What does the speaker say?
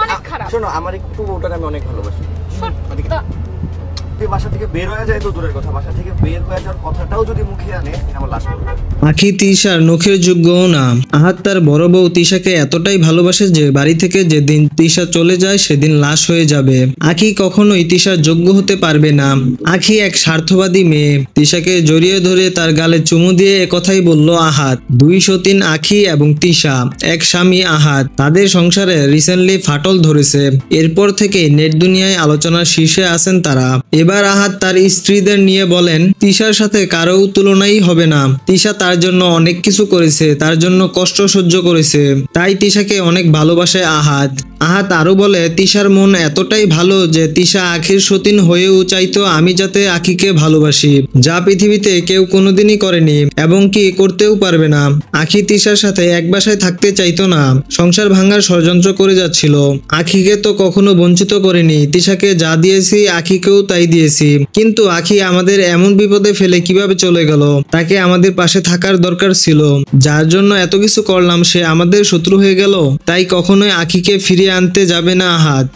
অনেক খারাপ। শোনো, আমার একটু ওটাকে আমি অনেক ভালোবাসি। শোন, বাসা থেকে বের হয়ে যায় তো দূরের কথা, বাসা থেকে বের হয়ে যাওয়ার কথাটাও যদি মুখে আনে আমার লাশ পড়বে। আখি তিশার নখের যোগ্যও না। আহাত তার বড় বউ তিশাকে এতটাই ভালোবাসে যে বাড়ি থেকে যেদিন তিশা চলে যায় সেদিন লাশ হয়ে যাবে। আখি কখনোই তিশার যোগ্য হতে পারবে না। আখি এক স্বার্থবাদী মেয়ে। তিশাকে জড়িয়ে ধরে তার গালে চুমু দিয়ে একথাই বলল আহাত। 203 আখি এবং তিশা, এক স্বামী আহাত। তাদের সংসারে রিসেন্টলি ফাটল ধরেছে। এরপর থেকে নেট দুনিয়ায় আলোচনার শীর্ষে আছেন তারা। এবার আহাত তার স্ত্রীদের নিয়ে বলেন, তিশার সাথে কারো তুলনাই হবে না। তিশা তার জন্য অনেক কিছু করেছে, তার জন্য কষ্ট সহ্য করেছে, তাই তিশাকে অনেক ভালোবাসে আহাত। আহাত আরো বলে, তিশার মন এতটাই ভালো যে তিশা আখির সতীন হয়েও চাইতো আমি যাতে আখিকে ভালোবাসি, যা পৃথিবীতে কেউ কোনোদিনই করেনি এবং কি করতেও পারবে না। আখি তিশার সাথে এক বাসায় থাকতে চাইতো না, সংসার ভাঙার ষড়যন্ত্র করে যাচ্ছিল। আখিকে তো কখনো বঞ্চিত করিনি, তিশাকে যা দিয়েছি আখিকেও তাই দিয়েছি। কিন্তু আখি আমাদের এমন বিপদে ফেলে কিভাবে চলে গেল? তাকে আমাদের পাশে থাকার দরকার ছিল। যার জন্য এত কিছু করলাম সে আমাদের শত্রু হয়ে গেল। তাই কখনোই আখিকে ফিরিয়ে আনতে যাবে না আহাত।